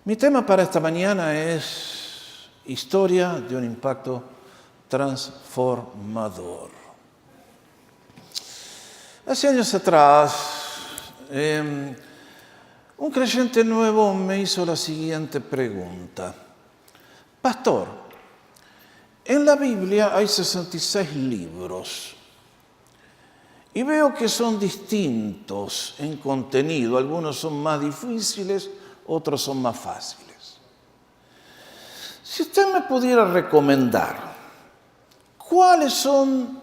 Mi tema para esta mañana es historia de un impacto transformador. Hace años atrás, un creyente nuevo me hizo la siguiente pregunta. Pastor, en la Biblia hay 66 libros y veo que son distintos en contenido. Algunos son más difíciles, otros son más fáciles. Si usted me pudiera recomendar, ¿cuáles son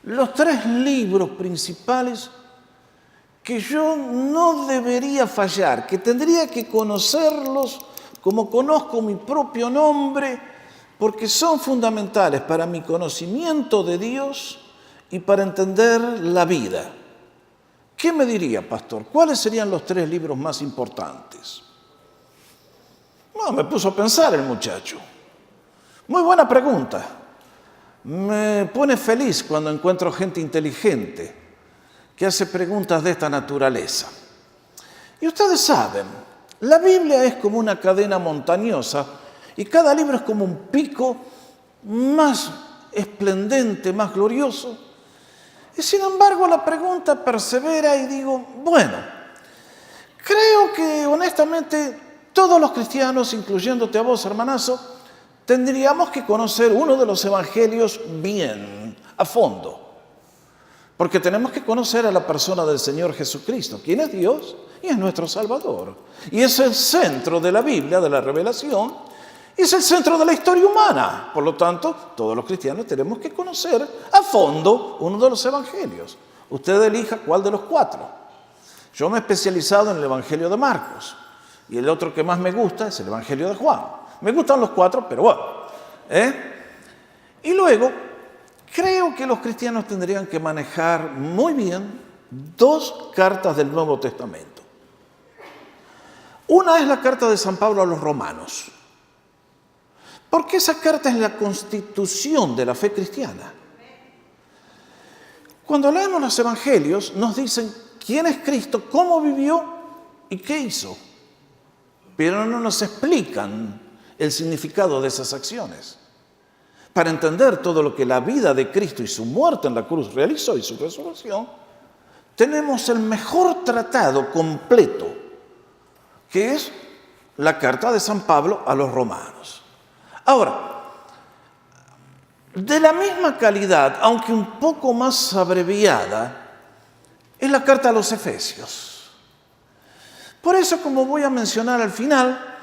los 3 libros principales que yo no debería fallar, que tendría que conocerlos como conozco mi propio nombre, porque son fundamentales para mi conocimiento de Dios y para entender la vida? ¿Qué me diría, pastor? ¿Cuáles serían los 3 libros más importantes? No, me puso a pensar el muchacho. Muy buena pregunta. Me pone feliz cuando encuentro gente inteligente que hace preguntas de esta naturaleza. Y ustedes saben, la Biblia es como una cadena montañosa y cada libro es como un pico más esplendente, más glorioso. Y sin embargo la pregunta persevera y digo, bueno, creo que honestamente todos los cristianos, incluyéndote a vos, hermanazo, tendríamos que conocer uno de los evangelios bien, a fondo. Porque tenemos que conocer a la persona del Señor Jesucristo, quien es Dios y es nuestro Salvador. Y es el centro de la Biblia, de la revelación, y es el centro de la historia humana. Por lo tanto, todos los cristianos tenemos que conocer a fondo uno de los evangelios. Usted elija cuál de los 4. Yo me he especializado en el evangelio de Marcos. Y el otro que más me gusta es el evangelio de Juan. Me gustan los 4, pero bueno. Y luego, creo que los cristianos tendrían que manejar muy bien 2 cartas del Nuevo Testamento. Una es la carta de San Pablo a los Romanos. Porque esa carta es la constitución de la fe cristiana. Cuando leemos los evangelios nos dicen quién es Cristo, cómo vivió y qué hizo. Pero no nos explican el significado de esas acciones. Para entender todo lo que la vida de Cristo y su muerte en la cruz realizó y su resurrección, tenemos el mejor tratado completo, que es la carta de San Pablo a los Romanos. Ahora, de la misma calidad, aunque un poco más abreviada, es la carta a los Efesios. Por eso, como voy a mencionar al final,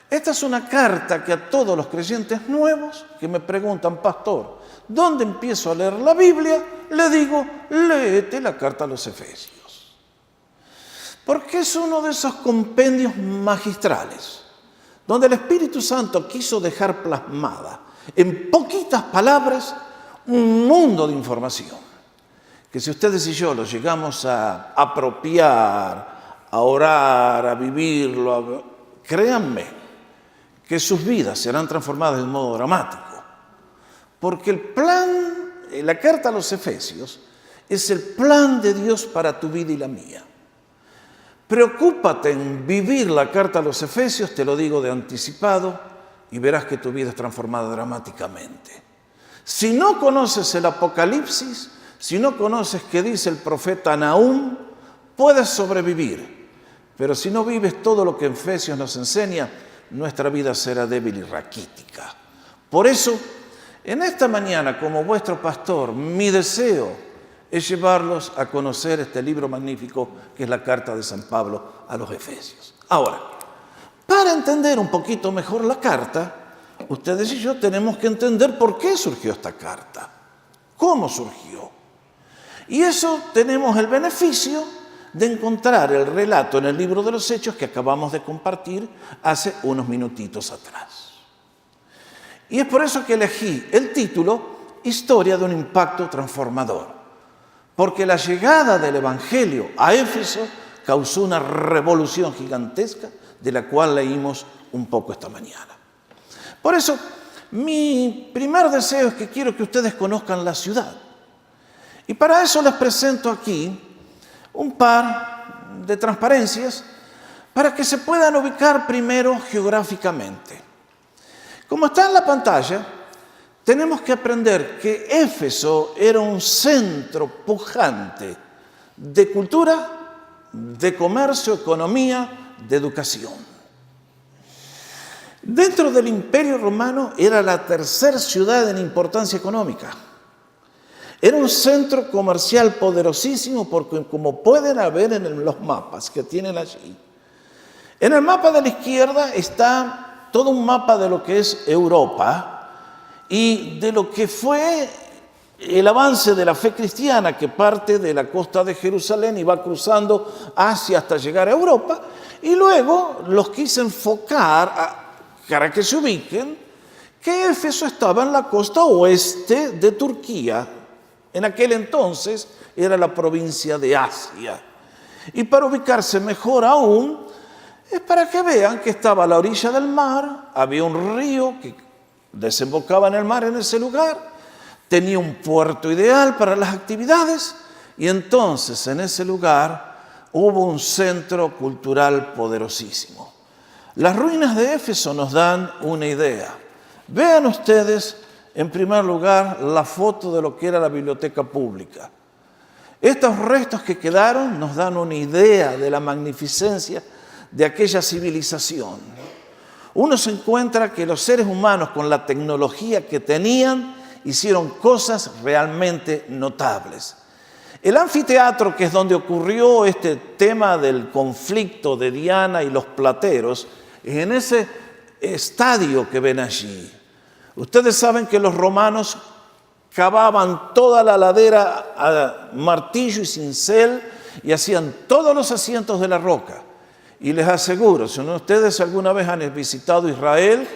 esta es una carta que a todos los creyentes nuevos que me preguntan, pastor, ¿dónde empiezo a leer la Biblia? Le digo, léete la carta a los Efesios. Porque es uno de esos compendios magistrales donde el Espíritu Santo quiso dejar plasmada en poquitas palabras un mundo de información, que si ustedes y yo lo llegamos a apropiar, a orar, a vivirlo, créanme que sus vidas serán transformadas de un modo dramático. Porque el plan, la carta a los Efesios, es el plan de Dios para tu vida y la mía. Preocúpate en vivir la carta a los Efesios, te lo digo de anticipado, y verás que tu vida es transformada dramáticamente. Si no conoces el Apocalipsis, si no conoces qué dice el profeta Nahum, puedes sobrevivir. Pero si no vives todo lo que Efesios nos enseña, nuestra vida será débil y raquítica. Por eso, en esta mañana, como vuestro pastor, mi deseo es llevarlos a conocer este libro magnífico que es la carta de San Pablo a los Efesios. Ahora, para entender un poquito mejor la carta, ustedes y yo tenemos que entender por qué surgió esta carta, cómo surgió. Y eso tenemos el beneficio de encontrar el relato en el libro de los Hechos que acabamos de compartir hace unos minutitos atrás. Y es por eso que elegí el título Historia de un impacto transformador. Porque la llegada del Evangelio a Éfeso causó una revolución gigantesca de la cual leímos un poco esta mañana. Por eso, mi primer deseo es que quiero que ustedes conozcan la ciudad. Y para eso les presento aquí un par de transparencias para que se puedan ubicar primero geográficamente. Como está en la pantalla, tenemos que aprender que Éfeso era un centro pujante de cultura, de comercio, economía, de educación. Dentro del Imperio Romano era la tercera ciudad en importancia económica. Era un centro comercial poderosísimo porque, como pueden ver en los mapas que tienen allí, en el mapa de la izquierda está todo un mapa de lo que es Europa y de lo que fue el avance de la fe cristiana que parte de la costa de Jerusalén y va cruzando Asia hasta llegar a Europa. Y luego los quise enfocar para que se ubiquen que Éfeso estaba en la costa oeste de Turquía. En aquel entonces era la provincia de Asia. Y para ubicarse mejor aún, es para que vean que estaba a la orilla del mar, había un río que desembocaba en el mar en ese lugar, tenía un puerto ideal para las actividades y entonces en ese lugar hubo un centro cultural poderosísimo. Las ruinas de Éfeso nos dan una idea. Vean ustedes, en primer lugar, la foto de lo que era la biblioteca pública. Estos restos que quedaron nos dan una idea de la magnificencia de aquella civilización. Uno se encuentra que los seres humanos, con la tecnología que tenían, hicieron cosas realmente notables. El anfiteatro, que es donde ocurrió este tema del conflicto de Diana y los plateros, es en ese estadio que ven allí. Ustedes saben que los romanos cavaban toda la ladera a martillo y cincel y hacían todos los asientos de la roca. Y les aseguro, si ustedes alguna vez han visitado Israel,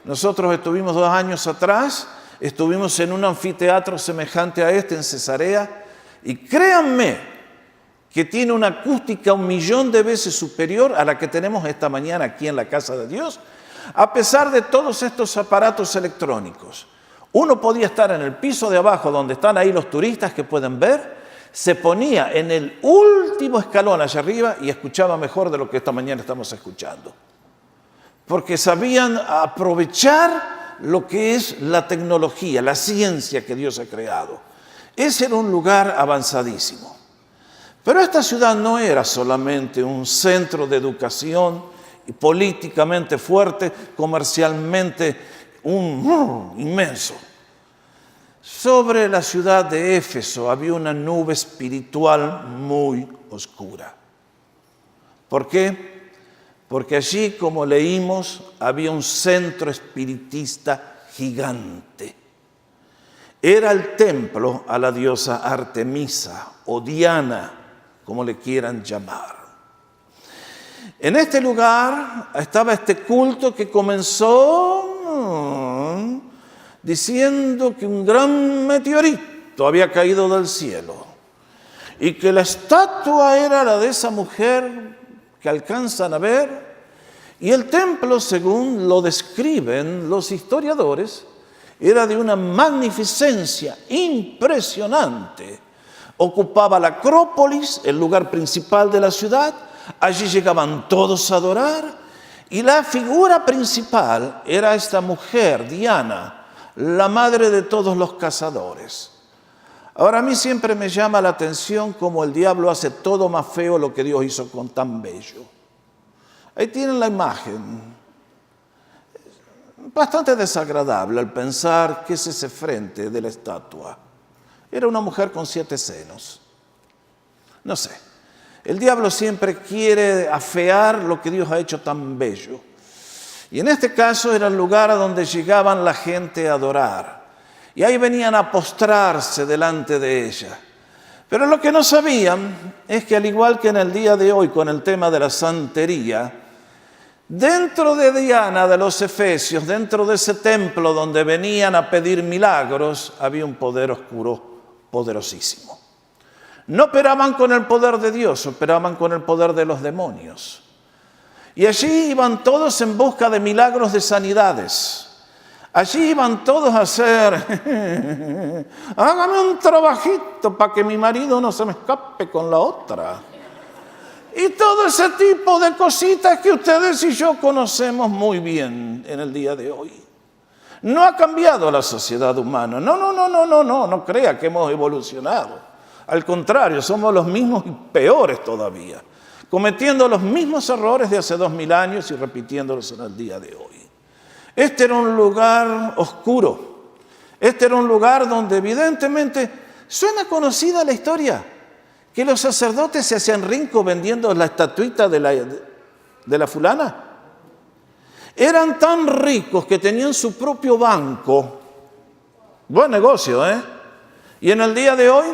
nosotros estuvimos 2 años atrás, estuvimos en un anfiteatro semejante a este en Cesarea, y créanme que tiene una acústica 1.000.000 de veces superior a la que tenemos esta mañana aquí en la casa de Dios, a pesar de todos estos aparatos electrónicos. Uno podía estar en el piso de abajo, donde están ahí los turistas que pueden ver, se ponía en el último escalón allá arriba y escuchaba mejor de lo que esta mañana estamos escuchando. Porque sabían aprovechar lo que es la tecnología, la ciencia que Dios ha creado. Ese era un lugar avanzadísimo. Pero esta ciudad no era solamente un centro de educación y políticamente fuerte, comercialmente inmenso. Sobre la ciudad de Éfeso había una nube espiritual muy oscura. ¿Por qué? Porque allí, como leímos, había un centro espiritista gigante. Era el templo a la diosa Artemisa o Diana, como le quieran llamar. En este lugar estaba este culto que comenzó diciendo que un gran meteorito había caído del cielo y que la estatua era la de esa mujer que alcanzan a ver, y el templo, según lo describen los historiadores, era de una magnificencia impresionante. Ocupaba la Acrópolis, el lugar principal de la ciudad, allí llegaban todos a adorar, y la figura principal era esta mujer, Diana, la madre de todos los cazadores. Ahora, a mí siempre me llama la atención cómo el diablo hace todo más feo lo que Dios hizo con tan bello. Ahí tienen la imagen. Bastante desagradable al pensar que es ese frente de la estatua. Era una mujer con 7 senos. No sé. El diablo siempre quiere afear lo que Dios ha hecho tan bello. Y en este caso era el lugar a donde llegaban la gente a adorar. Y ahí venían a postrarse delante de ella. Pero lo que no sabían es que, al igual que en el día de hoy con el tema de la santería, dentro de Diana de los Efesios, dentro de ese templo donde venían a pedir milagros, había un poder oscuro poderosísimo. No operaban con el poder de Dios, operaban con el poder de los demonios. Y allí iban todos en busca de milagros de sanidades. Allí iban todos a hacer, hágame un trabajito para que mi marido no se me escape con la otra. y todo ese tipo de cositas que ustedes y yo conocemos muy bien en el día de hoy. No ha cambiado la sociedad humana. No crea que hemos evolucionado. Al contrario, somos los mismos y peores todavía, cometiendo los mismos errores de hace 2000 años y repitiéndolos en el día de hoy. Este era un lugar oscuro. Este era un lugar donde evidentemente suena conocida la historia, que los sacerdotes se hacían rincos vendiendo la estatuita de la fulana. Eran tan ricos que tenían su propio banco. Buen negocio, ¿eh? Y en el día de hoy,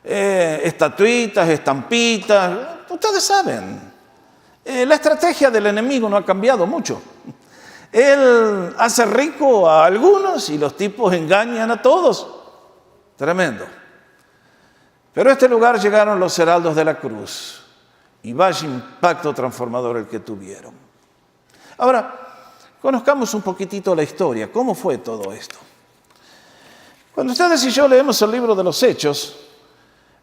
estatuitas, estampitas, ustedes saben. La estrategia del enemigo no ha cambiado mucho. Él hace rico a algunos y los tipos engañan a todos. Tremendo. Pero a este lugar llegaron los heraldos de la cruz y vaya impacto transformador el que tuvieron. Ahora, conozcamos un poquitito la historia. ¿Cómo fue todo esto? Cuando ustedes y yo leemos el libro de los Hechos,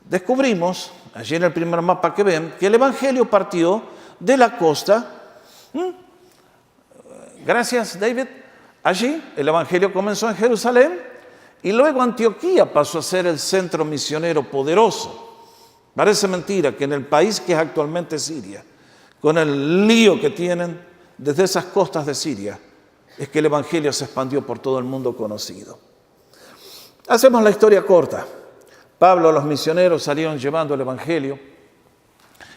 descubrimos, allí en el primer mapa que ven, que el Evangelio partió de la costa. Gracias, David. Allí el Evangelio comenzó en Jerusalén y luego Antioquía pasó a ser el centro misionero poderoso. Parece mentira que en el país que es actualmente Siria, con el lío que tienen desde esas costas de Siria, es que el Evangelio se expandió por todo el mundo conocido. Hacemos la historia corta. Pablo, los misioneros salieron llevando el Evangelio,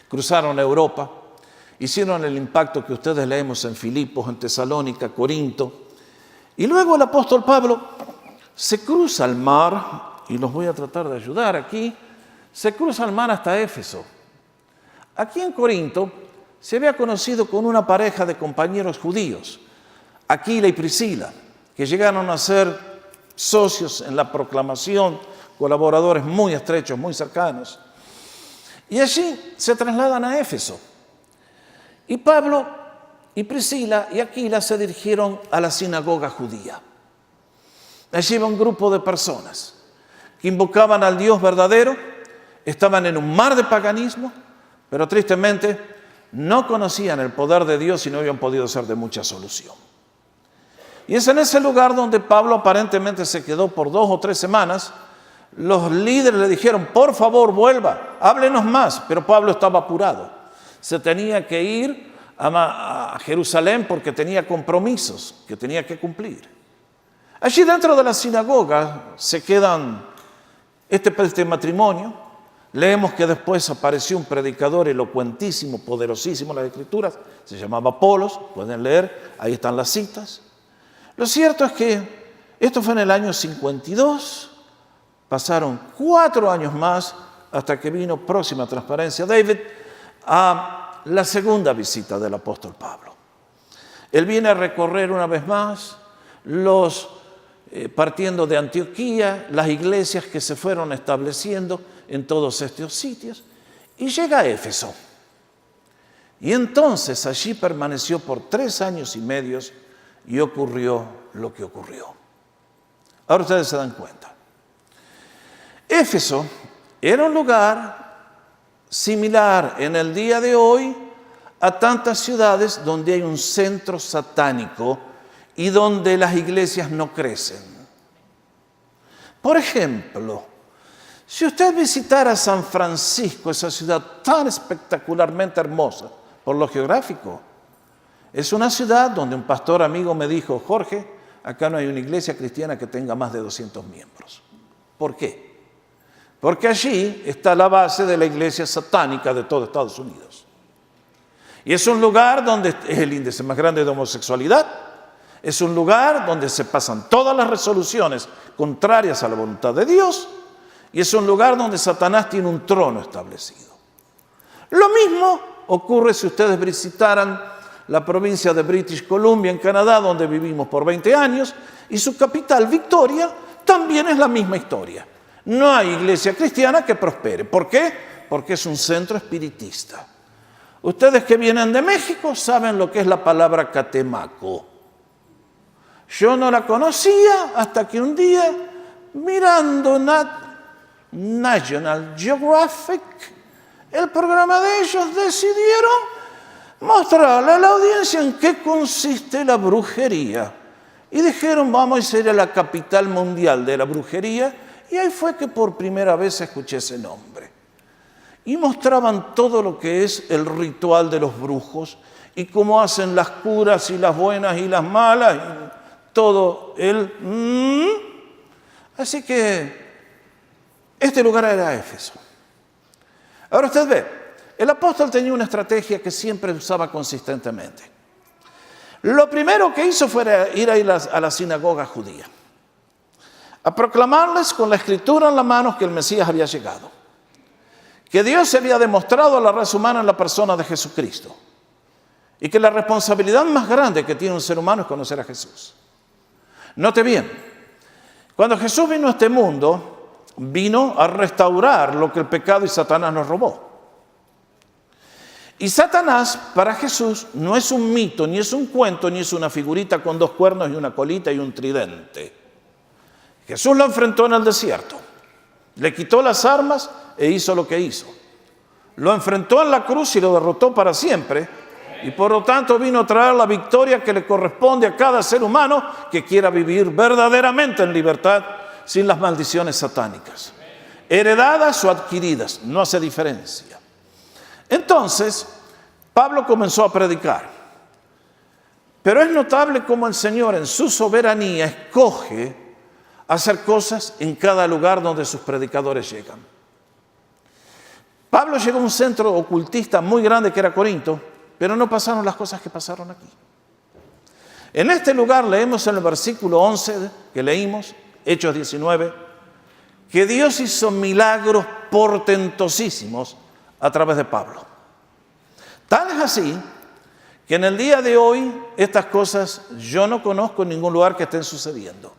cruzaron Europa, hicieron el impacto que ustedes leemos en Filipos, en Tesalónica, Corinto. Y luego el apóstol Pablo se cruza el mar, y los voy a tratar de ayudar aquí, se cruza el mar hasta Éfeso. Aquí en Corinto se había conocido con una pareja de compañeros judíos, Aquila y Priscila, que llegaron a ser socios en la proclamación, colaboradores muy estrechos, muy cercanos. Y allí se trasladan a Éfeso. Y Pablo y Priscila y Aquila se dirigieron a la sinagoga judía. Allí iba un grupo de personas que invocaban al Dios verdadero, estaban en un mar de paganismo, pero tristemente no conocían el poder de Dios y no habían podido ser de mucha solución. Y es en ese lugar donde Pablo aparentemente se quedó por 2 o 3 semanas. Los líderes le dijeron, por favor, vuelva, háblenos más, pero Pablo estaba apurado. Se tenía que ir a Jerusalén porque tenía compromisos que tenía que cumplir. Allí dentro de la sinagoga se quedan este matrimonio. Leemos que después apareció un predicador elocuentísimo, poderosísimo en las Escrituras, se llamaba Apolos, pueden leer, ahí están las citas. Lo cierto es que esto fue en el año 52, pasaron 4 años más hasta que vino, próxima transparencia, David, a la segunda visita del apóstol Pablo. Él viene a recorrer una vez más partiendo de Antioquía, las iglesias que se fueron estableciendo en todos estos sitios, y llega a Éfeso. Y entonces allí permaneció por 3 años y medio y ocurrió lo que ocurrió. Ahora ustedes se dan cuenta. Éfeso era un lugar similar en el día de hoy a tantas ciudades donde hay un centro satánico y donde las iglesias no crecen. Por ejemplo, si usted visitara San Francisco, esa ciudad tan espectacularmente hermosa por lo geográfico, es una ciudad donde un pastor amigo me dijo, Jorge, acá no hay una iglesia cristiana que tenga más de 200 miembros. ¿Por qué? Porque allí está la base de la iglesia satánica de todo Estados Unidos. Y es un lugar donde es el índice más grande de homosexualidad. Es un lugar donde se pasan todas las resoluciones contrarias a la voluntad de Dios. Y es un lugar donde Satanás tiene un trono establecido. Lo mismo ocurre si ustedes visitaran la provincia de British Columbia en Canadá, donde vivimos por 20 años, y su capital, Victoria, también es la misma historia. No hay iglesia cristiana que prospere. ¿Por qué? Porque es un centro espiritista. Ustedes que vienen de México saben lo que es la palabra catemaco. Yo no la conocía hasta que un día, mirando National Geographic, el programa de ellos, decidieron mostrarle a la audiencia en qué consiste la brujería. Y dijeron, vamos a ir a la capital mundial de la brujería. Y ahí fue que por primera vez escuché ese nombre. Y mostraban todo lo que es el ritual de los brujos y cómo hacen las curas y las buenas y las malas y todo Así que este lugar era Éfeso. Ahora usted ve, el apóstol tenía una estrategia que siempre usaba consistentemente. Lo primero que hizo fue ir a la sinagoga judía, a proclamarles con la escritura en la mano que el Mesías había llegado, que Dios se había demostrado a la raza humana en la persona de Jesucristo y que la responsabilidad más grande que tiene un ser humano es conocer a Jesús. Note bien, cuando Jesús vino a este mundo, vino a restaurar lo que el pecado y Satanás nos robó. Y Satanás para Jesús no es un mito, ni es un cuento, ni es una figurita con 2 cuernos y una colita y un tridente. Jesús lo enfrentó en el desierto, le quitó las armas e hizo lo que hizo. Lo enfrentó en la cruz y lo derrotó para siempre, y por lo tanto vino a traer la victoria que le corresponde a cada ser humano que quiera vivir verdaderamente en libertad sin las maldiciones satánicas, heredadas o adquiridas, no hace diferencia. Entonces, Pablo comenzó a predicar. Pero es notable cómo el Señor en su soberanía escoge hacer cosas en cada lugar donde sus predicadores llegan. Pablo llegó a un centro ocultista muy grande que era Corinto, pero no pasaron las cosas que pasaron aquí. En este lugar leemos en el versículo 11 que leímos, Hechos 19, que Dios hizo milagros portentosísimos a través de Pablo. Tal es así que en el día de hoy estas cosas yo no conozco en ningún lugar que estén sucediendo.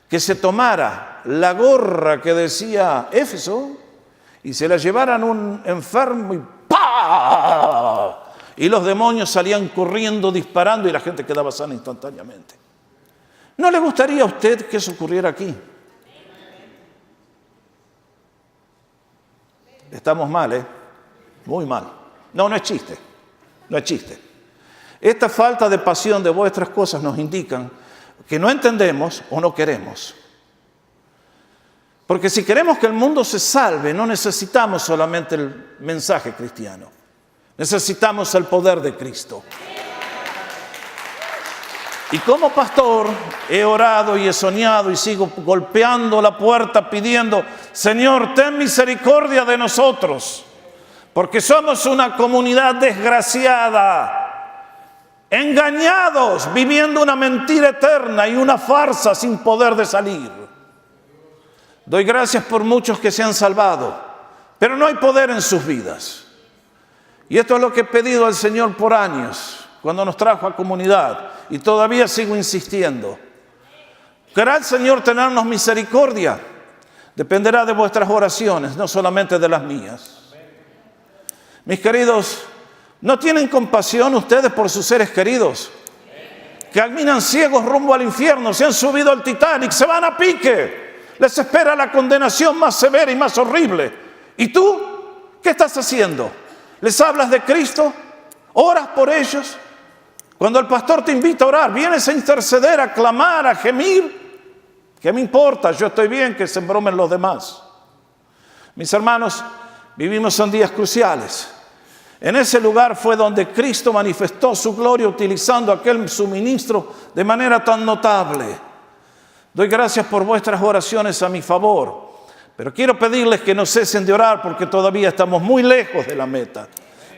Que se tomara la gorra que decía Éfeso y se la llevaran un enfermo y ¡pah! Y los demonios salían corriendo, disparando y la gente quedaba sana instantáneamente. ¿No le gustaría a usted que eso ocurriera aquí? Estamos mal, ¿eh? Muy mal. No es chiste. No es chiste. Esta falta de pasión de vuestras cosas nos indican que no entendemos o no queremos. Porque si queremos que el mundo se salve, no necesitamos solamente el mensaje cristiano. Necesitamos el poder de Cristo. Y como pastor he orado y he soñado y sigo golpeando la puerta pidiendo, Señor, ten misericordia de nosotros, porque somos una comunidad desgraciada, engañados, viviendo una mentira eterna y una farsa sin poder de salir. Doy gracias por muchos que se han salvado, pero no hay poder en sus vidas. Y esto es lo que he pedido al Señor por años, cuando nos trajo a comunidad, y todavía sigo insistiendo. Querrá el Señor tenernos misericordia. Dependerá de vuestras oraciones, no solamente de las mías. Mis queridos, ¿no tienen compasión ustedes por sus seres queridos? Que caminan ciegos rumbo al infierno, se han subido al Titanic, se van a pique. Les espera la condenación más severa y más horrible. ¿Y tú qué estás haciendo? ¿Les hablas de Cristo? ¿Oras por ellos? Cuando el pastor te invita a orar, vienes a interceder, a clamar, a gemir. ¿Qué me importa? Yo estoy bien, que se embromen los demás. Mis hermanos, vivimos en días cruciales. En ese lugar fue donde Cristo manifestó su gloria utilizando aquel suministro de manera tan notable. Doy gracias por vuestras oraciones a mi favor, pero quiero pedirles que no cesen de orar porque todavía estamos muy lejos de la meta.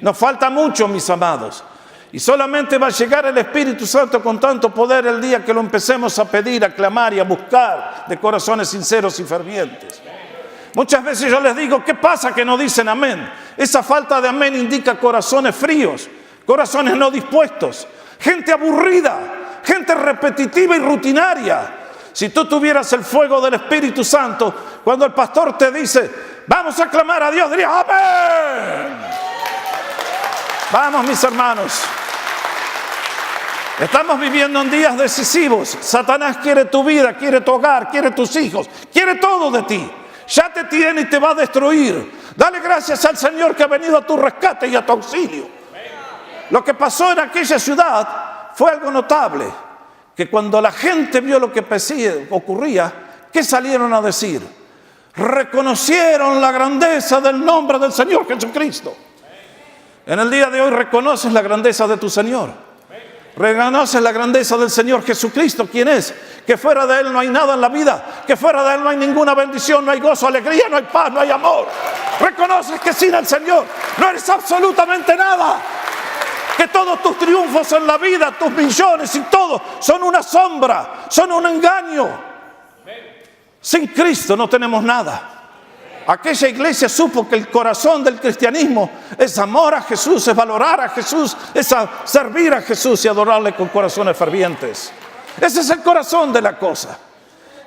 Nos falta mucho, mis amados. Y solamente va a llegar el Espíritu Santo con tanto poder el día que lo empecemos a pedir, a clamar y a buscar de corazones sinceros y fervientes. Muchas veces yo les digo, ¿qué pasa que no dicen amén? Esa falta de amén indica corazones fríos, corazones no dispuestos, gente aburrida, gente repetitiva y rutinaria. Si tú tuvieras el fuego del Espíritu Santo, cuando el pastor te dice, vamos a clamar a Dios, dirías, amén. Vamos, mis hermanos. Estamos viviendo en días decisivos. Satanás quiere tu vida, quiere tu hogar, quiere tus hijos, quiere todo de ti. ya te tiene y te va a destruir. Dale gracias al Señor que ha venido a tu rescate y a tu auxilio. Lo que pasó en aquella ciudad fue algo notable, que cuando la gente vio lo que ocurría, ¿qué salieron a decir? Reconocieron la grandeza del nombre del Señor Jesucristo. En el día de hoy reconoces la grandeza de tu Señor. Reconoces la grandeza del Señor Jesucristo. ¿Quién es? Que fuera de Él no hay nada en la vida. Que fuera de Él no hay ninguna bendición, no hay gozo, alegría, no hay paz, no hay amor. Reconoces que sin el Señor no eres absolutamente nada. Que todos tus triunfos en la vida, tus millones y todo, son una sombra, son un engaño. Sin Cristo no tenemos nada. Aquella iglesia supo que el corazón del cristianismo es amor a Jesús, es valorar a Jesús, es servir a Jesús y adorarle con corazones fervientes. Ese es el corazón de la cosa.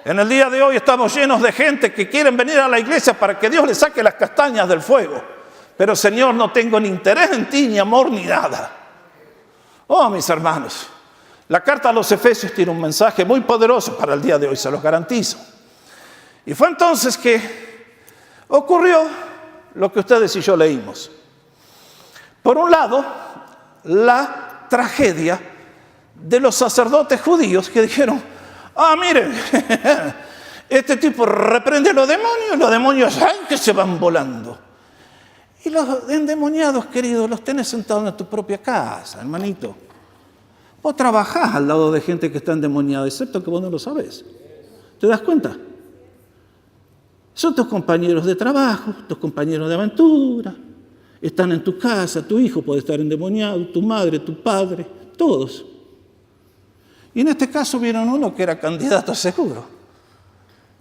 En el día de hoy estamos llenos de gente que quieren venir a la iglesia para que Dios les saque las castañas del fuego. Pero Señor, no tengo ni interés en ti, ni amor, ni nada. Oh, mis hermanos, la carta a los Efesios tiene un mensaje muy poderoso para el día de hoy, se los garantizo. Y fue entonces que ocurrió lo que ustedes y yo leímos. Por un lado, la tragedia de los sacerdotes judíos que dijeron, miren, este tipo reprende a los demonios saben que se van volando. Y los endemoniados, queridos, los tenés sentados en tu propia casa, hermanito. Vos trabajás al lado de gente que está endemoniada, excepto que vos no lo sabés. ¿Te das cuenta? Son tus compañeros de trabajo, tus compañeros de aventura. Están en tu casa, tu hijo puede estar endemoniado, tu madre, tu padre, todos. Y en este caso vieron uno que era candidato seguro.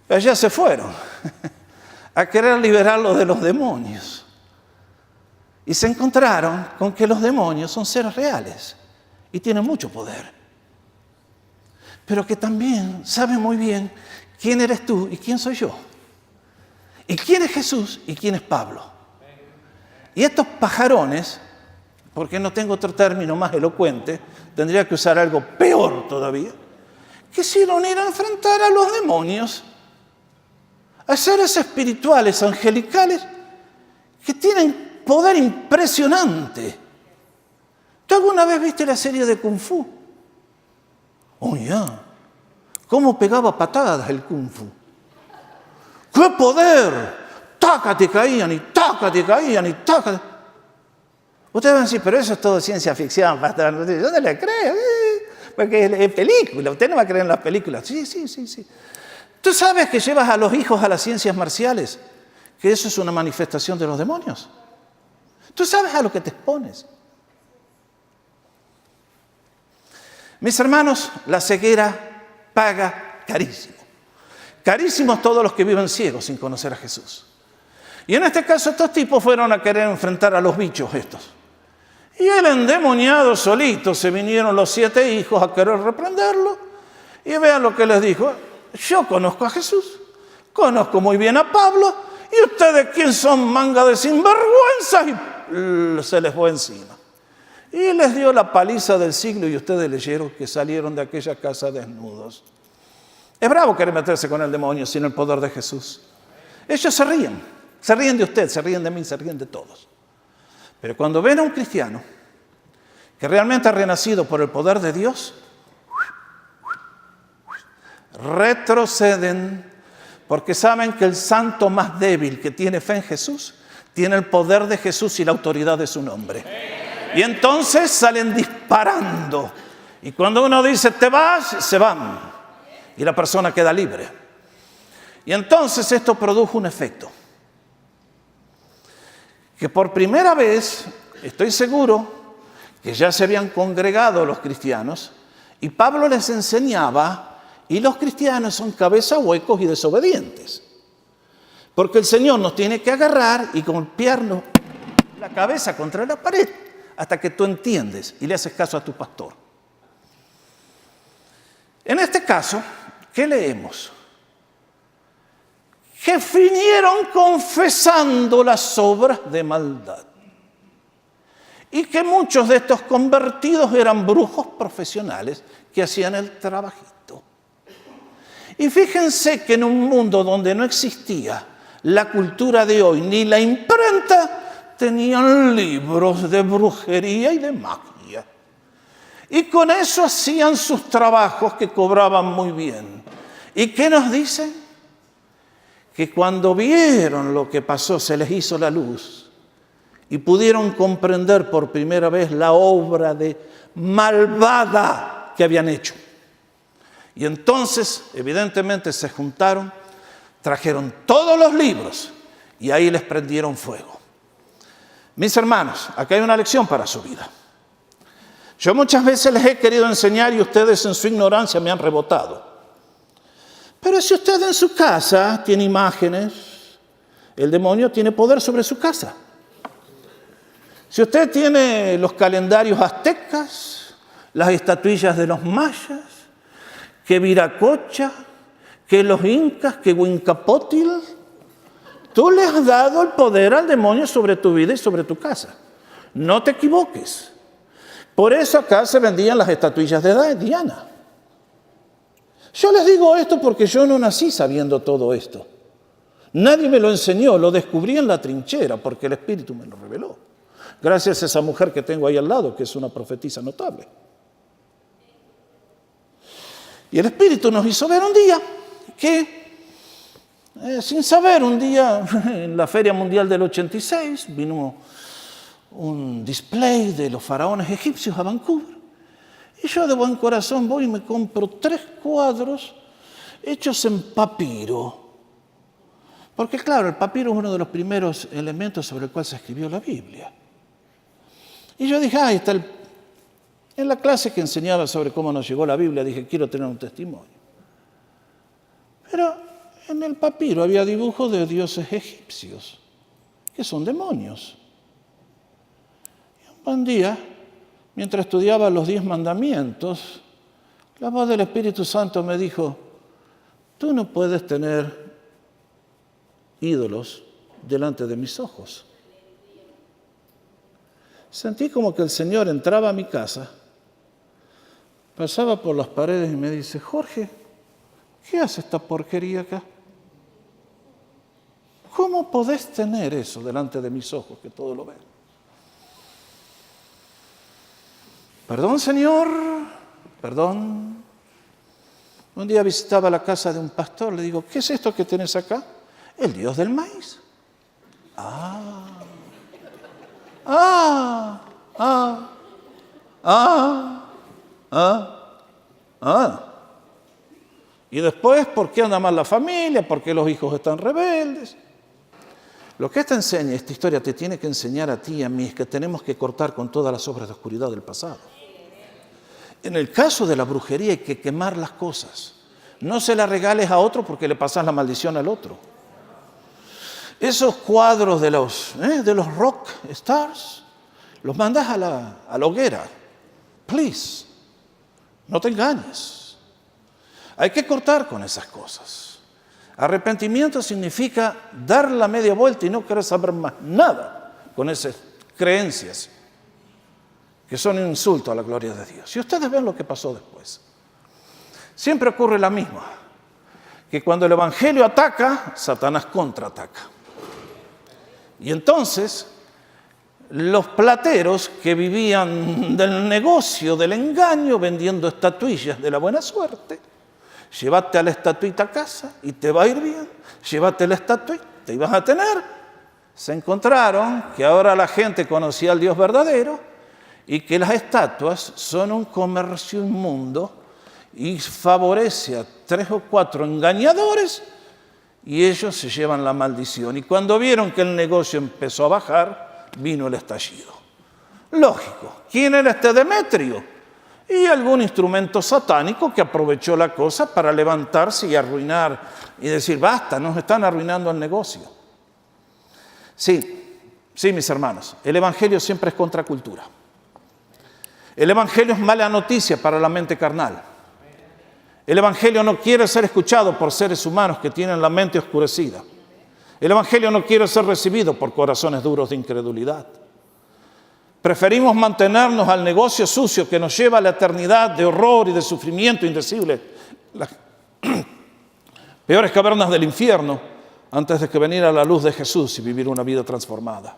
Pero ya se fueron a querer liberarlo de los demonios. Y se encontraron con que los demonios son seres reales y tienen mucho poder. Pero que también saben muy bien quién eres tú y quién soy yo. ¿Y quién es Jesús y quién es Pablo? Y estos pajarones, porque no tengo otro término más elocuente, tendría que usar algo peor todavía, quisieron ir a enfrentar a los demonios, a seres espirituales, angelicales, que tienen poder impresionante. ¿Tú alguna vez viste la serie de Kung Fu? Oh, ya. ¿Cómo pegaba patadas el Kung Fu? ¡Qué poder! Tácate caían y tácate caían y tácate. Ustedes van a decir, pero eso es todo ciencia ficción, pastor. Yo no le creo, porque es película. Usted no va a creer en las películas. Sí. ¿Tú sabes que llevas a los hijos a las ciencias marciales? Que eso es una manifestación de los demonios. ¿Tú sabes a lo que te expones? Mis hermanos, la ceguera paga carísimo. Carísimos todos los que viven ciegos sin conocer a Jesús. Y en este caso estos tipos fueron a querer enfrentar a los bichos estos. Y el endemoniado solito, se vinieron los 7 hijos a querer reprenderlo. Y vean lo que les dijo. Yo conozco a Jesús, conozco muy bien a Pablo. ¿Y ustedes quién son, manga de sinvergüenzas? Y se les fue encima. Y les dio la paliza del siglo y ustedes leyeron que salieron de aquella casa desnudos. Es bravo querer meterse con el demonio sin el poder de Jesús. Ellos se ríen de usted, se ríen de mí, se ríen de todos. Pero cuando ven a un cristiano que realmente ha renacido por el poder de Dios, retroceden porque saben que el santo más débil que tiene fe en Jesús tiene el poder de Jesús y la autoridad de su nombre. Y entonces salen disparando. Y cuando uno dice, te vas, se van. Y la persona queda libre. Y entonces esto produjo un efecto. Que por primera vez, estoy seguro, que ya se habían congregado los cristianos. Y Pablo les enseñaba, y los cristianos son cabeza huecos y desobedientes. Porque el Señor nos tiene que agarrar y golpearnos la cabeza contra la pared hasta que tú entiendes y le haces caso a tu pastor. En este caso, ¿qué leemos? Que vinieron confesando las obras de maldad. Y que muchos de estos convertidos eran brujos profesionales que hacían el trabajito. Y fíjense que en un mundo donde no existía la cultura de hoy, ni la imprenta, tenían libros de brujería y de magia. Y con eso hacían sus trabajos que cobraban muy bien. ¿Y qué nos dicen? Que cuando vieron lo que pasó, se les hizo la luz y pudieron comprender por primera vez la obra de malvada que habían hecho. Y entonces, evidentemente, se juntaron, trajeron todos los libros y ahí les prendieron fuego. Mis hermanos, acá hay una lección para su vida. Yo muchas veces les he querido enseñar y ustedes en su ignorancia me han rebotado. Pero si usted en su casa tiene imágenes, el demonio tiene poder sobre su casa. Si usted tiene los calendarios aztecas, las estatuillas de los mayas, que Viracocha, que los incas, que Huincapótl, tú le has dado el poder al demonio sobre tu vida y sobre tu casa. No te equivoques. Por eso acá se vendían las estatuillas de Diana. Yo les digo esto porque yo no nací sabiendo todo esto. Nadie me lo enseñó, lo descubrí en la trinchera porque el Espíritu me lo reveló. Gracias a esa mujer que tengo ahí al lado, que es una profetisa notable. Y el Espíritu nos hizo ver un día que, sin saber, un día en la Feria Mundial del 86 vino un display de los faraones egipcios a Vancouver. Y yo de buen corazón voy y me compro 3 cuadros hechos en papiro. Porque claro, el papiro es uno de los primeros elementos sobre el cual se escribió la Biblia. Y yo dije, ahí está en la clase que enseñaba sobre cómo nos llegó la Biblia, dije, quiero tener un testimonio. Pero en el papiro había dibujos de dioses egipcios, que son demonios. Y un buen día, mientras estudiaba los 10 mandamientos, la voz del Espíritu Santo me dijo, tú no puedes tener ídolos delante de mis ojos. Sentí como que el Señor entraba a mi casa, pasaba por las paredes y me dice, Jorge, ¿qué hace esta porquería acá? ¿Cómo podés tener eso delante de mis ojos que todo lo ven? Perdón, Señor, perdón. Un día visitaba la casa de un pastor, le digo, ¿qué es esto que tenés acá? El Dios del maíz. Y después, ¿por qué anda mal la familia? ¿Por qué los hijos están rebeldes? Lo que esta historia te tiene que enseñar a ti y a mí es que tenemos que cortar con todas las obras de oscuridad del pasado. En el caso de la brujería hay que quemar las cosas. No se las regales a otro porque le pasas la maldición al otro. Esos cuadros de los rock stars, los mandas a la hoguera. Please, no te engañes. Hay que cortar con esas cosas. Arrepentimiento significa dar la media vuelta y no querer saber más nada con esas creencias que son un insulto a la gloria de Dios. Y ustedes ven lo que pasó después. Siempre ocurre la misma, que cuando el Evangelio ataca, Satanás contraataca. Y entonces, los plateros que vivían del negocio del engaño, vendiendo estatuillas de la buena suerte, llévate a la estatuita a casa y te va a ir bien, llévate la estatuita y vas a tener. Se encontraron que ahora la gente conocía al Dios verdadero y que las estatuas son un comercio inmundo y favorece a 3 o 4 engañadores y ellos se llevan la maldición. Y cuando vieron que el negocio empezó a bajar, vino el estallido. Lógico. ¿Quién era este Demetrio? Y algún instrumento satánico que aprovechó la cosa para levantarse y arruinar y decir, basta, nos están arruinando el negocio. Sí, mis hermanos, el Evangelio siempre es contracultura. El Evangelio es mala noticia para la mente carnal. El Evangelio no quiere ser escuchado por seres humanos que tienen la mente oscurecida. El Evangelio no quiere ser recibido por corazones duros de incredulidad. Preferimos mantenernos al negocio sucio que nos lleva a la eternidad de horror y de sufrimiento indecible, las peores cavernas del infierno, antes de que viniera la luz de Jesús y vivir una vida transformada.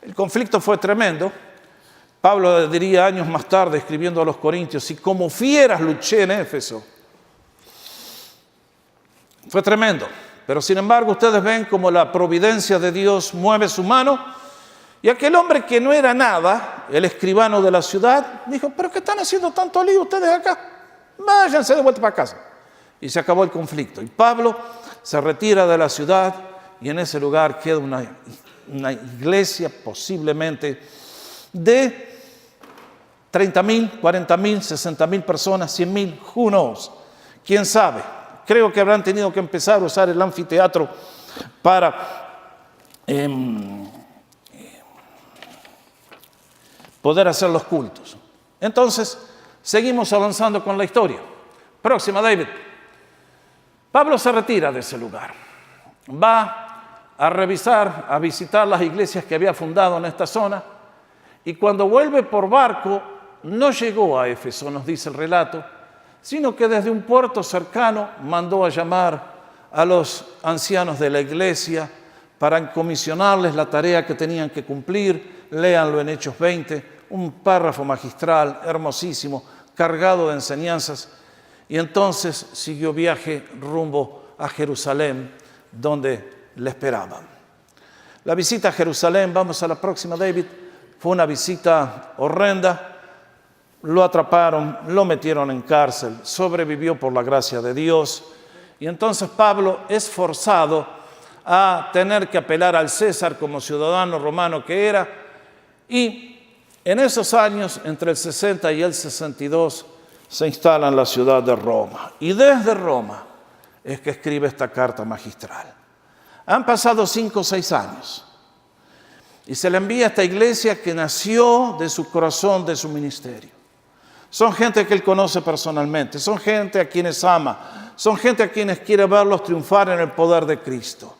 El conflicto fue tremendo. Pablo diría años más tarde, escribiendo a los Corintios, y como fieras luché en Éfeso. Fue tremendo, pero sin embargo ustedes ven cómo la providencia de Dios mueve su mano, y aquel hombre que no era nada, el escribano de la ciudad, dijo, ¿pero qué están haciendo tanto lío ustedes acá? Váyanse de vuelta para casa. Y se acabó el conflicto. Y Pablo se retira de la ciudad y en ese lugar queda una iglesia posiblemente de 30,000, 40,000, 60,000 personas, 100,000, who knows, quién sabe. Creo que habrán tenido que empezar a usar el anfiteatro para poder hacer los cultos. Entonces, seguimos avanzando con la historia. Próxima, David. Pablo se retira de ese lugar. Va a revisar, a visitar las iglesias que había fundado en esta zona. Y cuando vuelve por barco, no llegó a Éfeso, nos dice el relato, sino que desde un puerto cercano mandó a llamar a los ancianos de la iglesia para comisionarles la tarea que tenían que cumplir. Léanlo en Hechos 20, un párrafo magistral, hermosísimo, cargado de enseñanzas. Y entonces siguió viaje rumbo a Jerusalén, donde le esperaban. La visita a Jerusalén, vamos a la próxima, David, fue una visita horrenda. Lo atraparon, lo metieron en cárcel, sobrevivió por la gracia de Dios. Y entonces Pablo es forzado a tener que apelar al César como ciudadano romano que era. Y en esos años, entre el 60 y el 62, se instala en la ciudad de Roma. Y desde Roma es que escribe esta carta magistral. Han pasado 5 o 6 años. Y se le envía a esta iglesia que nació de su corazón, de su ministerio. Son gente que él conoce personalmente, son gente a quienes ama, son gente a quienes quiere verlos triunfar en el poder de Cristo.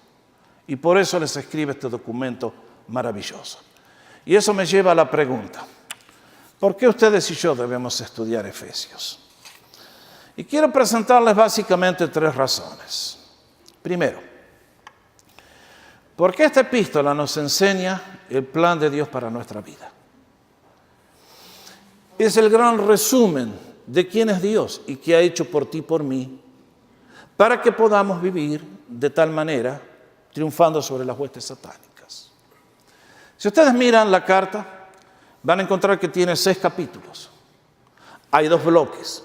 Y por eso les escribe este documento maravilloso. Y eso me lleva a la pregunta, ¿por qué ustedes y yo debemos estudiar Efesios? Y quiero presentarles básicamente 3 razones. Primero, porque esta epístola nos enseña el plan de Dios para nuestra vida. Es el gran resumen de quién es Dios y qué ha hecho por ti y por mí, para que podamos vivir de tal manera, triunfando sobre las huestes satánicas. Si ustedes miran la carta, van a encontrar que tiene 6 capítulos. Hay 2 bloques,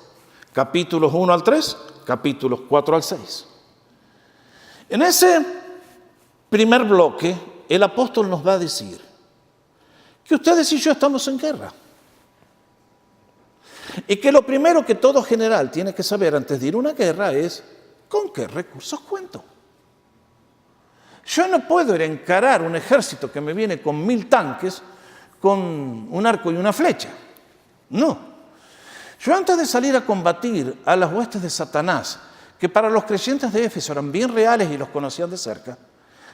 capítulos 1 al 3, capítulos 4 al 6. En ese primer bloque, el apóstol nos va a decir que ustedes y yo estamos en guerra. Y que lo primero que todo general tiene que saber antes de ir a una guerra es ¿con qué recursos cuento? Yo no puedo ir a encarar un ejército que me viene con 1000 tanques, con un arco y una flecha. No. Yo antes de salir a combatir a las huestes de Satanás, que para los creyentes de Éfeso eran bien reales y los conocían de cerca,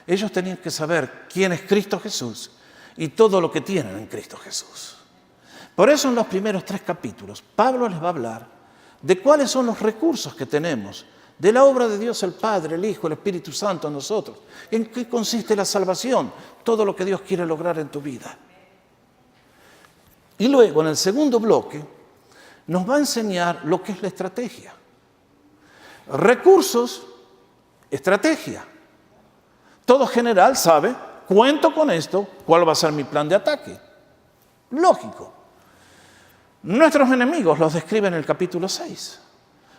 ellos tenían que saber quién es Cristo Jesús y todo lo que tienen en Cristo Jesús. Por eso en los primeros 3 capítulos, Pablo les va a hablar de cuáles son los recursos que tenemos, de la obra de Dios el Padre, el Hijo, el Espíritu Santo en nosotros, en qué consiste la salvación, todo lo que Dios quiere lograr en tu vida. Y luego en el segundo bloque nos va a enseñar lo que es la estrategia. Recursos, estrategia. Todo general sabe, cuento con esto, cuál va a ser mi plan de ataque. Lógico. Nuestros enemigos los describe en el capítulo 6,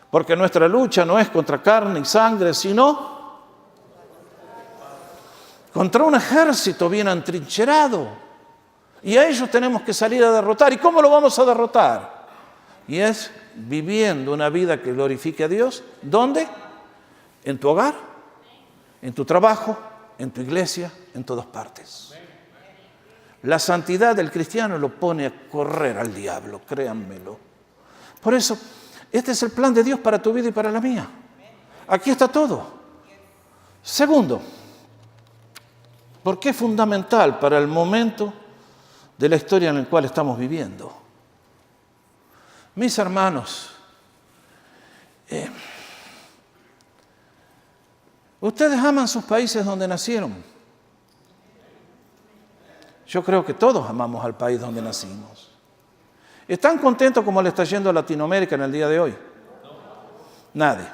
porque nuestra lucha no es contra carne y sangre, sino contra un ejército bien atrincherado. Y a ellos tenemos que salir a derrotar. ¿Y cómo lo vamos a derrotar? Y es viviendo una vida que glorifique a Dios. ¿Dónde? En tu hogar, en tu trabajo, en tu iglesia, en todas partes. La santidad del cristiano lo pone a correr al diablo, créanmelo. Por eso, este es el plan de Dios para tu vida y para la mía. Aquí está todo. Segundo, ¿por qué es fundamental para el momento de la historia en el cual estamos viviendo? Mis hermanos, ¿Ustedes aman sus países donde nacieron? Yo creo que todos amamos al país donde nacimos. ¿Están contentos como le está yendo a Latinoamérica en el día de hoy? Nadie.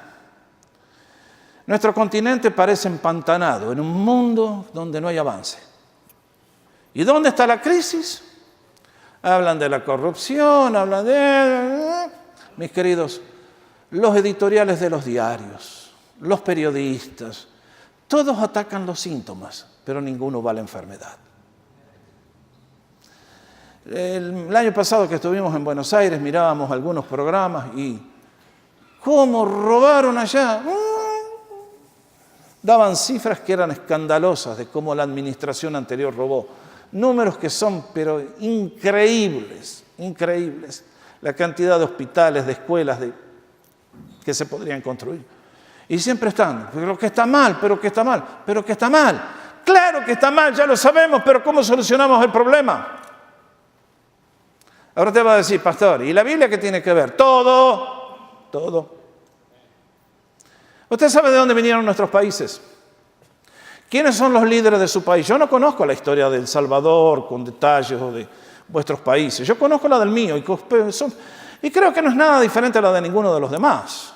Nuestro continente parece empantanado en un mundo donde no hay avance. ¿Y dónde está la crisis? Hablan de la corrupción, hablan de... Mis queridos, los editoriales de los diarios, los periodistas, todos atacan los síntomas, pero ninguno va a la enfermedad. El año pasado que estuvimos en Buenos Aires mirábamos algunos programas y ¿cómo robaron allá? Daban cifras que eran escandalosas de cómo la administración anterior robó. Números que son, pero increíbles, increíbles. La cantidad de hospitales, de escuelas que se podrían construir. Y siempre están, pero que está mal, pero que está mal, pero que está mal. Claro que está mal, ya lo sabemos, pero ¿cómo solucionamos el problema? Ahora te va a decir, pastor, ¿y la Biblia qué tiene que ver? Todo, todo. ¿Usted sabe de dónde vinieron nuestros países? ¿Quiénes son los líderes de su país? Yo no conozco la historia de El Salvador con detalles o de vuestros países. Yo conozco la del mío y creo que no es nada diferente a la de ninguno de los demás.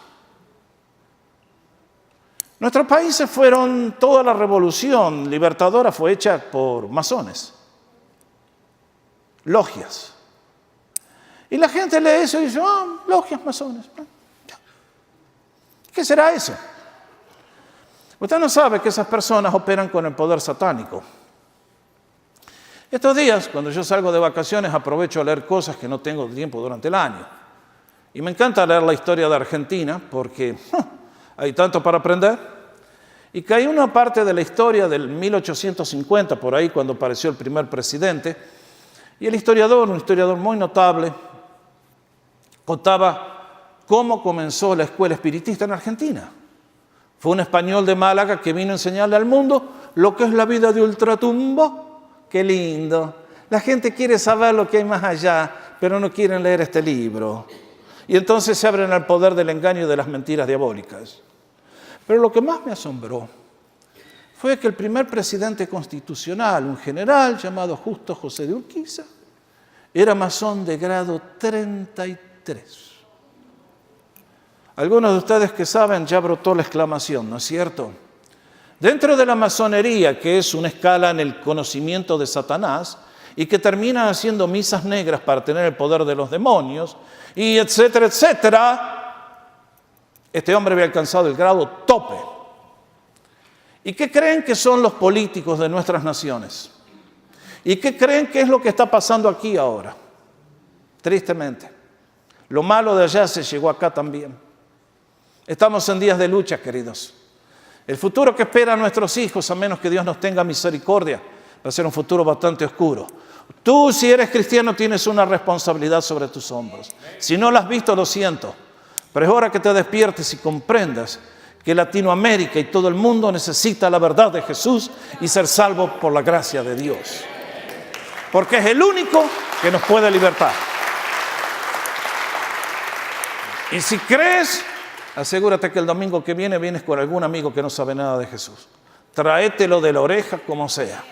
Nuestros países fueron, toda la revolución libertadora fue hecha por masones, logias. Y la gente lee eso y dice, logias, masones. ¿Qué será eso? Usted no sabe que esas personas operan con el poder satánico. Estos días, cuando yo salgo de vacaciones, aprovecho a leer cosas que no tengo tiempo durante el año. Y me encanta leer la historia de Argentina porque hay tanto para aprender. Y que hay una parte de la historia del 1850, por ahí, cuando apareció el primer presidente, y el historiador, un historiador muy notable, contaba cómo comenzó la escuela espiritista en Argentina. Fue un español de Málaga que vino a enseñarle al mundo lo que es la vida de ultratumbo. ¡Qué lindo! La gente quiere saber lo que hay más allá, pero no quieren leer este libro. Y entonces se abren al poder del engaño y de las mentiras diabólicas. Pero lo que más me asombró fue que el primer presidente constitucional, un general llamado Justo José de Urquiza, era masón de grado 33. Algunos de ustedes que saben, ya brotó la exclamación, ¿no es cierto? Dentro de la masonería, que es una escala en el conocimiento de Satanás, y que termina haciendo misas negras para tener el poder de los demonios, y etcétera, etcétera, este hombre había alcanzado el grado tope. ¿Y qué creen que son los políticos de nuestras naciones? ¿Y qué creen que es lo que está pasando aquí ahora? Tristemente. Lo malo de allá se llegó acá también. Estamos en días de lucha, queridos. El futuro que espera a nuestros hijos, a menos que Dios nos tenga misericordia, va a ser un futuro bastante oscuro. Tú, si eres cristiano, tienes una responsabilidad sobre tus hombros. Si no la has visto, lo siento. Pero es hora que te despiertes y comprendas que Latinoamérica y todo el mundo necesita la verdad de Jesús y ser salvo por la gracia de Dios. Porque es el único que nos puede libertar. Y si crees, asegúrate que el domingo que viene vienes con algún amigo que no sabe nada de Jesús. Tráetelo de la oreja como sea.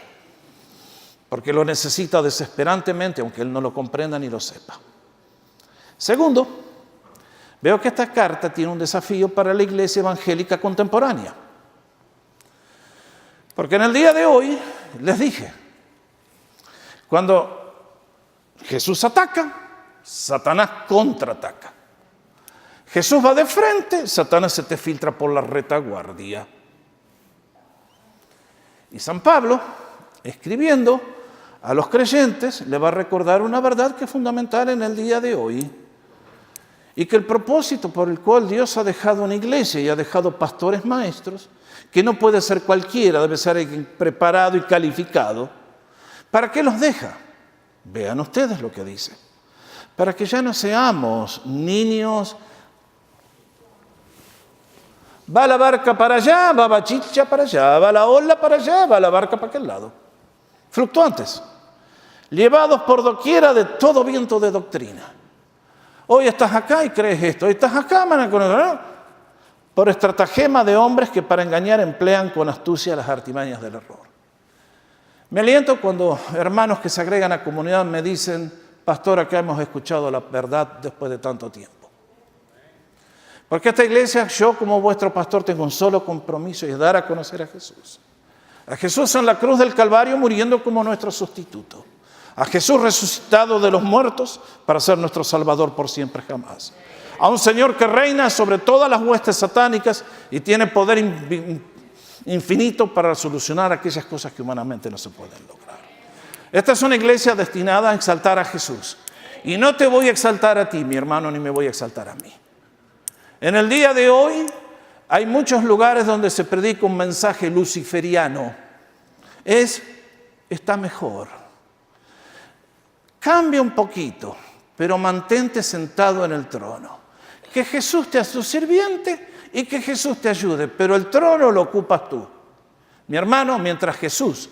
Porque lo necesita desesperantemente, aunque él no lo comprenda ni lo sepa. Segundo, veo que esta carta tiene un desafío para la iglesia evangélica contemporánea. Porque en el día de hoy, les dije, cuando Jesús ataca, Satanás contraataca. Jesús va de frente, Satanás se te filtra por la retaguardia. Y San Pablo, escribiendo a los creyentes, le va a recordar una verdad que es fundamental en el día de hoy. Y que el propósito por el cual Dios ha dejado una iglesia y ha dejado pastores maestros, que no puede ser cualquiera, debe ser alguien preparado y calificado, ¿para qué los deja? Vean ustedes lo que dice. Para que ya no seamos niños. Va la barca para allá, va Bachicha para allá, va la ola para allá, va la barca para aquel lado. Fluctuantes, llevados por doquiera de todo viento de doctrina. Hoy estás acá y crees esto, hoy estás acá, por estratagema de hombres que para engañar emplean con astucia las artimañas del error. Me aliento cuando hermanos que se agregan a comunidad me dicen, pastor, acá hemos escuchado la verdad después de tanto tiempo. Porque esta iglesia, yo como vuestro pastor tengo un solo compromiso y es dar a conocer a Jesús. A Jesús en la cruz del Calvario muriendo como nuestro sustituto. A Jesús resucitado de los muertos para ser nuestro Salvador por siempre jamás. A un Señor que reina sobre todas las huestes satánicas y tiene poder infinito para solucionar aquellas cosas que humanamente no se pueden lograr. Esta es una iglesia destinada a exaltar a Jesús. Y no te voy a exaltar a ti, mi hermano, ni me voy a exaltar a mí. En el día de hoy hay muchos lugares donde se predica un mensaje luciferiano. Está mejor. Cambia un poquito, pero mantente sentado en el trono. Que Jesús te haga su sirviente y que Jesús te ayude, pero el trono lo ocupas tú. Mi hermano, mientras Jesús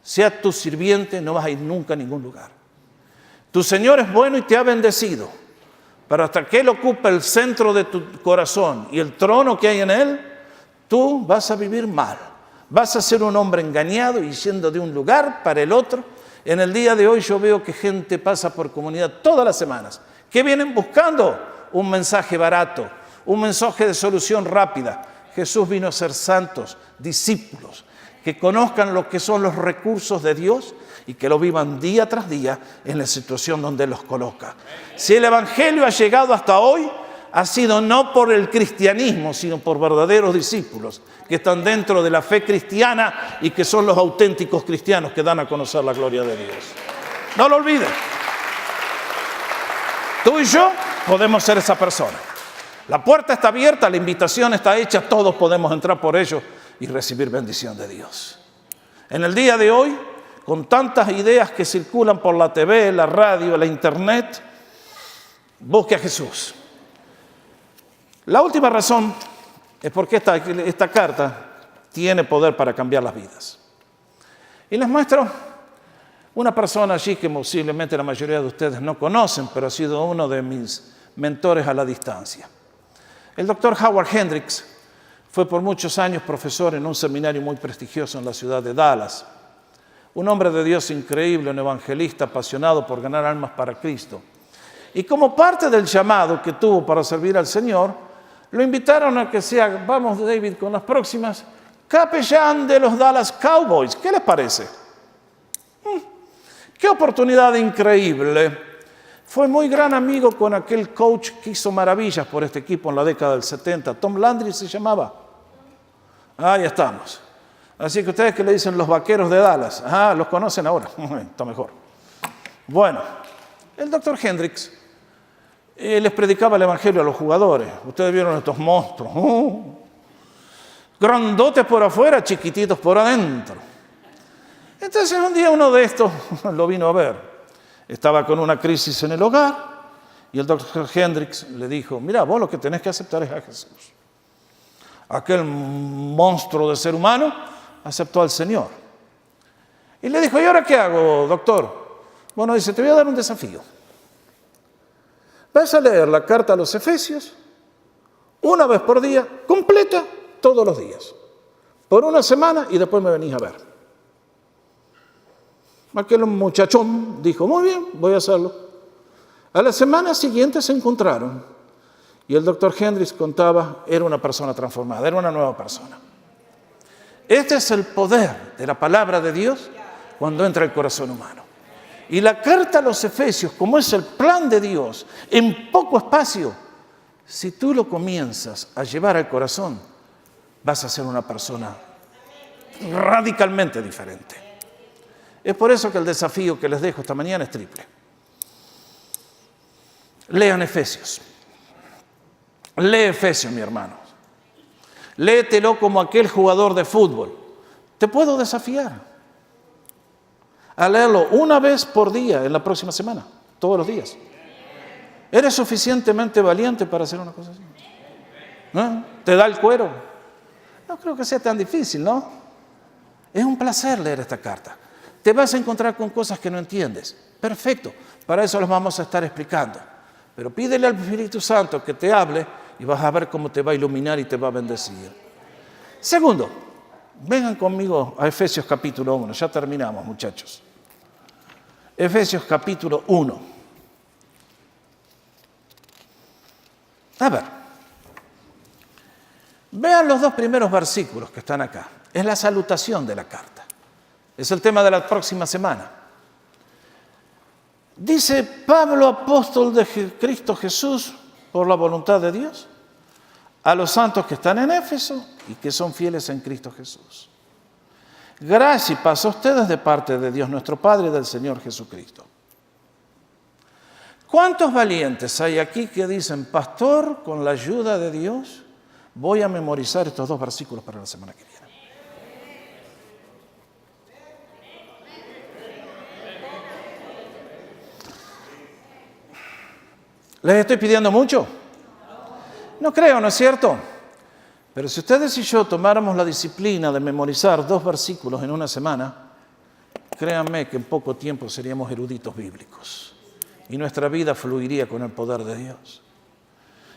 sea tu sirviente, no vas a ir nunca a ningún lugar. Tu Señor es bueno y te ha bendecido, pero hasta que Él ocupe el centro de tu corazón y el trono que hay en Él, tú vas a vivir mal. Vas a ser un hombre engañado y yendo de un lugar para el otro. En el día de hoy yo veo que gente pasa por comunidad todas las semanas, que vienen buscando un mensaje barato, un mensaje de solución rápida. Jesús vino a ser santos, discípulos, que conozcan lo que son los recursos de Dios y que lo vivan día tras día en la situación donde Él los coloca. Si el Evangelio ha llegado hasta hoy, ha sido no por el cristianismo, sino por verdaderos discípulos que están dentro de la fe cristiana y que son los auténticos cristianos que dan a conocer la gloria de Dios. No lo olvides. Tú y yo podemos ser esa persona. La puerta está abierta, la invitación está hecha, todos podemos entrar por ello y recibir bendición de Dios. En el día de hoy, con tantas ideas que circulan por la TV, la radio, la internet, busque a Jesús. La última razón es porque esta carta tiene poder para cambiar las vidas. Y les muestro una persona allí que posiblemente la mayoría de ustedes no conocen, pero ha sido uno de mis mentores a la distancia. El doctor Howard Hendricks fue por muchos años profesor en un seminario muy prestigioso en la ciudad de Dallas. Un hombre de Dios increíble, un evangelista apasionado por ganar almas para Cristo. Y como parte del llamado que tuvo para servir al Señor, lo invitaron a que sea, vamos David, con las próximas, capellán de los Dallas Cowboys. ¿Qué les parece? ¡Qué oportunidad increíble! Fue muy gran amigo con aquel coach que hizo maravillas por este equipo en la década del 70. Tom Landry se llamaba. Ahí estamos. Así que ustedes que le dicen los vaqueros de Dallas, los conocen ahora. Está mejor. Bueno, el doctor Hendricks les predicaba el evangelio a los jugadores. Ustedes vieron estos monstruos. Grandotes por afuera, chiquititos por adentro. Entonces un día uno de estos lo vino a ver. Estaba con una crisis en el hogar y el doctor Hendricks le dijo, mira, vos lo que tenés que aceptar es a Jesús. Aquel monstruo de ser humano aceptó al Señor. Y le dijo, ¿y ahora qué hago, doctor? Bueno, dice, te voy a dar un desafío. Vas a leer la carta a los Efesios una vez por día, completa, todos los días. Por una semana y después me venís a ver. Aquel muchachón dijo, muy bien, voy a hacerlo. A la semana siguiente se encontraron y el doctor Hendricks contaba, era una persona transformada, era una nueva persona. Este es el poder de la palabra de Dios cuando entra el corazón humano. Y la carta a los Efesios, como es el plan de Dios, en poco espacio, si tú lo comienzas a llevar al corazón, vas a ser una persona radicalmente diferente. Es por eso que el desafío que les dejo esta mañana es triple. Lean Efesios. Lee Efesios, mi hermano. Léetelo como aquel jugador de fútbol. Te puedo desafiar a leerlo una vez por día en la próxima semana, todos los días. ¿Eres suficientemente valiente para hacer una cosa así? ¿No? ¿Te da el cuero? No creo que sea tan difícil, ¿no? Es un placer leer esta carta. Te vas a encontrar con cosas que no entiendes. Perfecto, para eso los vamos a estar explicando. Pero pídele al Espíritu Santo que te hable y vas a ver cómo te va a iluminar y te va a bendecir. Segundo, vengan conmigo a Efesios capítulo 1. Ya terminamos, muchachos. Efesios capítulo 1. A ver. Vean los 2 primeros versículos que están acá. Es la salutación de la carta. Es el tema de la próxima semana. Dice Pablo, apóstol de Cristo Jesús, por la voluntad de Dios, a los santos que están en Éfeso y que son fieles en Cristo Jesús. Gracia y paz a ustedes de parte de Dios nuestro Padre y del Señor Jesucristo. ¿Cuántos valientes hay aquí que dicen, pastor, con la ayuda de Dios, voy a memorizar estos 2 versículos para la semana que viene? ¿Les estoy pidiendo mucho? No creo, ¿no es cierto? Pero si ustedes y yo tomáramos la disciplina de memorizar 2 versículos en una semana, créanme que en poco tiempo seríamos eruditos bíblicos y nuestra vida fluiría con el poder de Dios.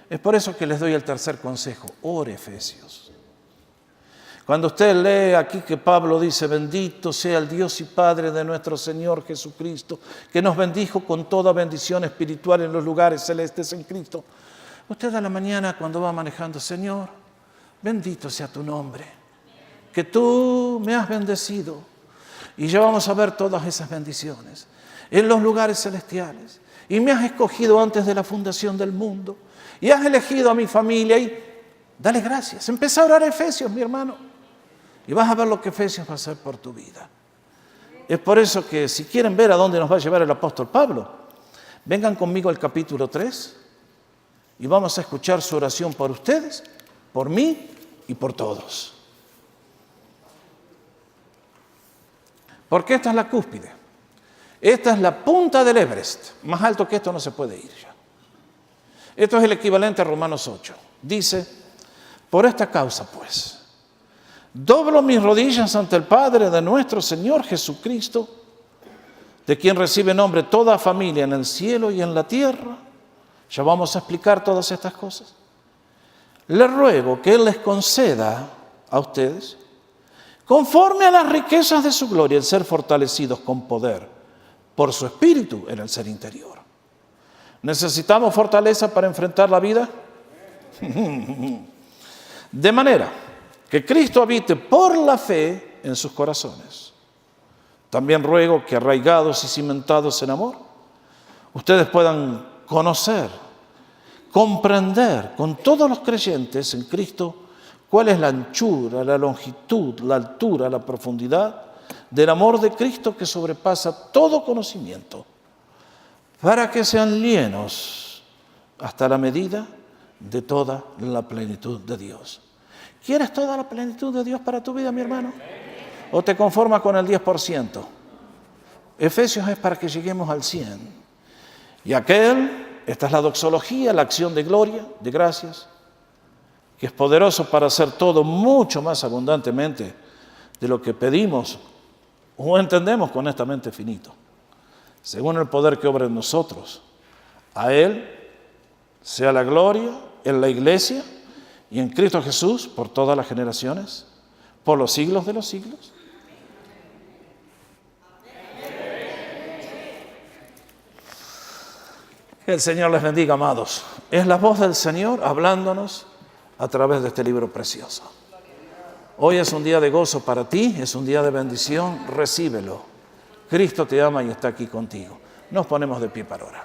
Es por eso que les doy el tercer consejo: ore, Efesios. Cuando usted lee aquí que Pablo dice, bendito sea el Dios y Padre de nuestro Señor Jesucristo, que nos bendijo con toda bendición espiritual en los lugares celestes en Cristo. Usted a la mañana cuando va manejando, Señor, bendito sea tu nombre, que tú me has bendecido. Y ya vamos a ver todas esas bendiciones en los lugares celestiales. Y me has escogido antes de la fundación del mundo. Y has elegido a mi familia y dale gracias. Empieza a orar Efesios, mi hermano. Y vas a ver lo que Efesios va a hacer por tu vida. Es por eso que si quieren ver a dónde nos va a llevar el apóstol Pablo, vengan conmigo al capítulo 3 y vamos a escuchar su oración por ustedes, por mí y por todos. Porque esta es la cúspide. Esta es la punta del Everest. Más alto que esto no se puede ir ya. Esto es el equivalente a Romanos 8. Dice, por esta causa pues, doblo mis rodillas ante el Padre de nuestro Señor Jesucristo, de quien recibe nombre toda familia en el cielo y en la tierra. Ya vamos a explicar todas estas cosas. Le ruego que Él les conceda a ustedes, conforme a las riquezas de su gloria, el ser fortalecidos con poder por su espíritu en el ser interior. ¿Necesitamos fortaleza para enfrentar la vida? De manera que Cristo habite por la fe en sus corazones. También ruego que arraigados y cimentados en amor, ustedes puedan conocer, comprender con todos los creyentes en Cristo cuál es la anchura, la longitud, la altura, la profundidad del amor de Cristo que sobrepasa todo conocimiento, para que sean llenos hasta la medida de toda la plenitud de Dios. ¿Quieres toda la plenitud de Dios para tu vida, mi hermano? ¿O te conformas con el 10%? Efesios es para que lleguemos al 100%. Y esta es la doxología, la acción de gloria, de gracias, que es poderoso para hacer todo mucho más abundantemente de lo que pedimos o entendemos con esta mente finito, según el poder que obra en nosotros. A Él sea la gloria en la iglesia y en Cristo Jesús por todas las generaciones, por los siglos de los siglos. Que el Señor les bendiga, amados. Es la voz del Señor hablándonos a través de este libro precioso. Hoy es un día de gozo para ti, es un día de bendición, recíbelo. Cristo te ama y está aquí contigo. Nos ponemos de pie para orar.